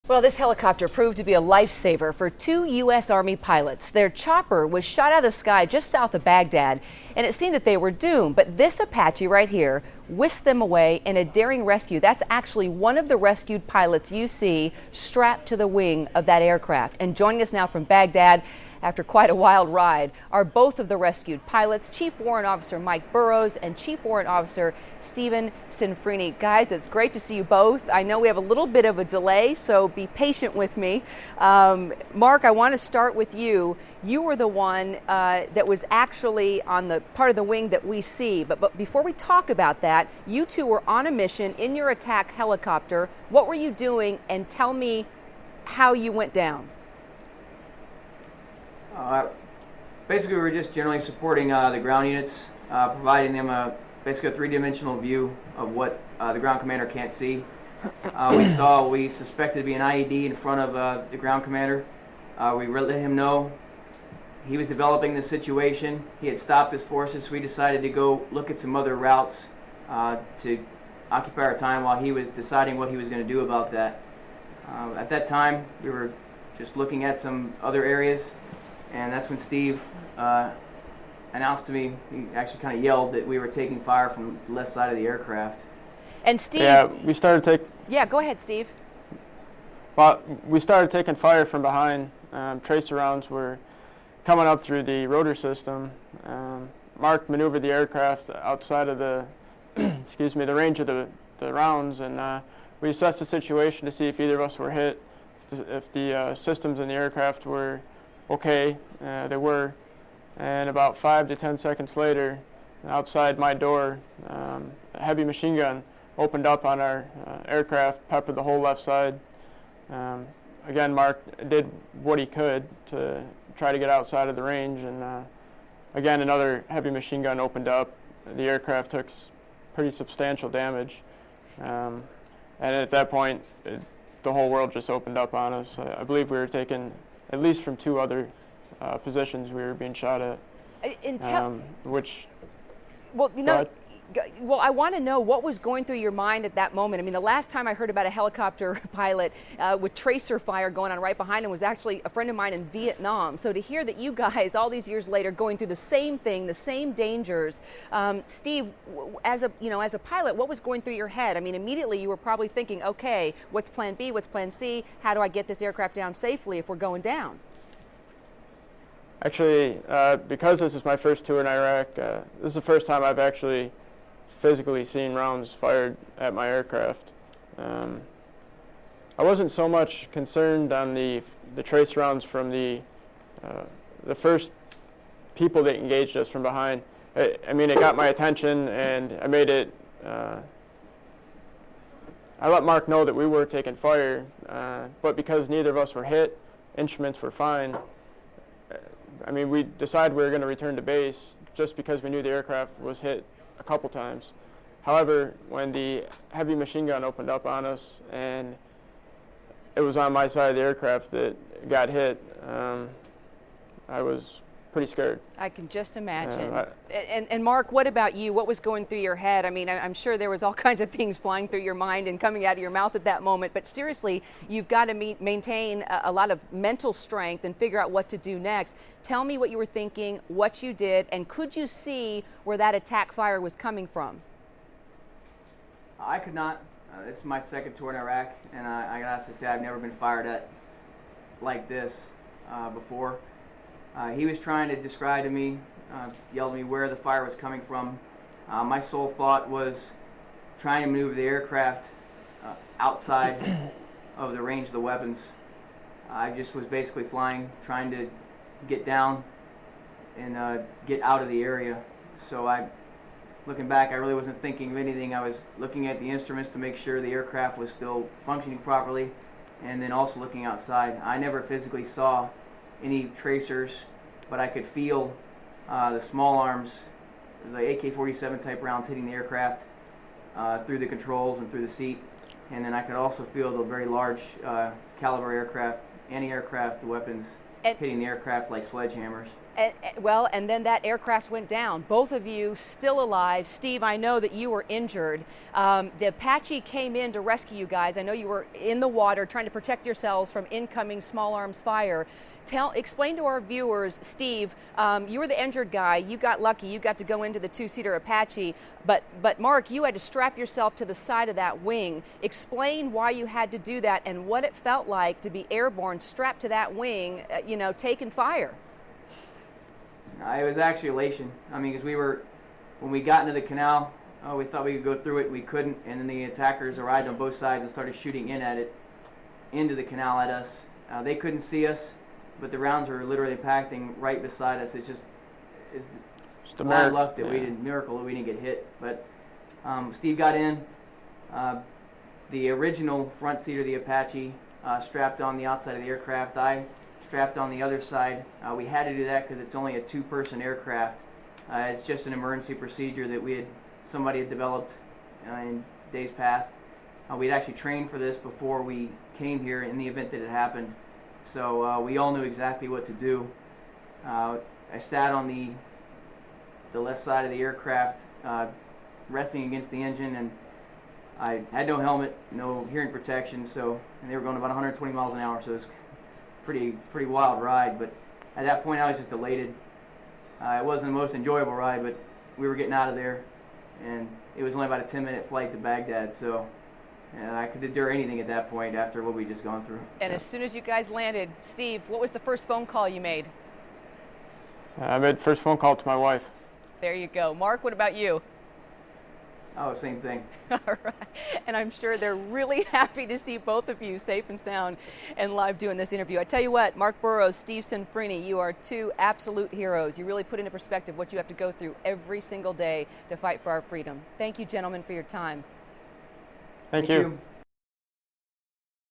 Well, this helicopter proved to be a lifesaver for two U.S. Army pilots. Their chopper was shot out of the sky just south of Baghdad, and it seemed that they were doomed. But this Apache right here whisked them away in a daring rescue. That's actually one of the rescued pilots you see strapped to the wing of that aircraft. And joining us now from Baghdad, after quite a wild ride, are both of the rescued pilots, Chief Warrant Officer Mike Burrows and Chief Warrant Officer Stephen Sinfrini. Guys, it's great to see you both. I know we have a little bit of a delay, so be patient with me. Mark, I want to start with you. You were the one that was actually on the part of the wing that we see. But before we talk about that, you two were on a mission in your attack helicopter. What were you doing? And tell me how you went down. Basically, we were just generally supporting the ground units, providing them basically a three-dimensional view of what the ground commander can't see. We suspected to be an IED in front of the ground commander. We let him know he was developing the situation. He had stopped his forces, so we decided to go look at some other routes to occupy our time while he was deciding what he was going to do about that. At that time, we were just looking at some other areas. And that's when Steve announced to me, he actually kind of yelled that we were taking fire from the left side of the aircraft. And Steve... Yeah, we started taking... Yeah, go ahead, Steve. Well, we started taking fire from behind. Tracer rounds were coming up through the rotor system. Mark maneuvered the aircraft outside of the, the range of the rounds, and we assessed the situation to see if either of us were hit, if the systems in the aircraft were okay. They were, and about 5 to 10 seconds later, outside my door, a heavy machine gun opened up on our aircraft, peppered the whole left side. Again, Mark did what he could to try to get outside of the range, and again, another heavy machine gun opened up. The aircraft took pretty substantial damage, and at that point, the whole world just opened up on us. I believe we were taken at least from two other positions we were being shot at, which... Well, you know, I want to know what was going through your mind at that moment. I mean, the last time I heard about a helicopter pilot with tracer fire going on right behind him was actually a friend of mine in Vietnam. So to hear that you guys, all these years later, going through the same thing, the same dangers, Steve, as a pilot, what was going through your head? I mean, immediately you were probably thinking, okay, what's plan B, what's plan C? How do I get this aircraft down safely if we're going down? Actually, because this is my first tour in Iraq, this is the first time I've actually physically seen rounds fired at my aircraft. I wasn't so much concerned on the trace rounds from the first people that engaged us from behind. I mean, it got my attention, and I made it. I let Mark know that we were taking fire, but because neither of us were hit, instruments were fine. I mean, we decided we were going to return to base just because we knew the aircraft was hit a couple times. However, when the heavy machine gun opened up on us and it was on my side of the aircraft that got hit, I was pretty scared. I can just imagine. And Mark, what about you? What was going through your head? I mean, I'm sure there was all kinds of things flying through your mind and coming out of your mouth at that moment, but seriously, you've got to maintain a lot of mental strength and figure out what to do next. Tell me what you were thinking, what you did, and could you see where that attack fire was coming from? I could not. This is my second tour in Iraq, and I got to say I've never been fired at like this before. He was trying to describe to me, yelled at me where the fire was coming from. My sole thought was trying to maneuver the aircraft outside of the range of the weapons. I just was basically flying, trying to get down and get out of the area. So looking back, I really wasn't thinking of anything. I was looking at the instruments to make sure the aircraft was still functioning properly, and then also looking outside. I never physically saw any tracers, but I could feel the small arms, the AK-47 type rounds hitting the aircraft through the controls and through the seat. And then I could also feel the very large caliber aircraft, anti-aircraft weapons hitting the aircraft like sledgehammers. And then that aircraft went down. Both of you still alive. Steve, I know that you were injured. The Apache came in to rescue you guys. I know you were in the water trying to protect yourselves from incoming small arms fire. Explain to our viewers, Steve, you were the injured guy. You got lucky. You got to go into the two-seater Apache. But Mark, you had to strap yourself to the side of that wing. Explain why you had to do that and what it felt like to be airborne, strapped to that wing, taking fire. It was actually elation. I mean, because when we got into the canal, we thought we could go through it. We couldn't, and then the attackers arrived on both sides and started shooting into the canal at us. They couldn't see us, but the rounds were literally impacting right beside us. It's a bad luck that miracle that we didn't get hit. But Steve got in. The original front seat of the Apache strapped on the outside of the aircraft. I strapped on the other side. We had to do that because it's only a two-person aircraft. It's just an emergency procedure that somebody had developed in days past. We'd actually trained for this before we came here in the event that it happened. So we all knew exactly what to do. I sat on the left side of the aircraft, resting against the engine, and I had no helmet, no hearing protection, and they were going about 120 miles an hour, so it was pretty wild ride. But at that point I was just elated. It wasn't the most enjoyable ride, but we were getting out of there, and it was only about a 10-minute flight to Baghdad, so I could endure anything at that point after what we'd just gone through. And as soon as you guys landed, Steve, what was the first phone call you made? I made the first phone call to my wife. There you go. Mark, what about you? Oh, same thing. All right. And I'm sure they're really happy to see both of you safe and sound and live doing this interview. I tell you what, Mark Burrows, Steve Sanfrini, you are two absolute heroes. You really put into perspective what you have to go through every single day to fight for our freedom. Thank you, gentlemen, for your time. Thank you.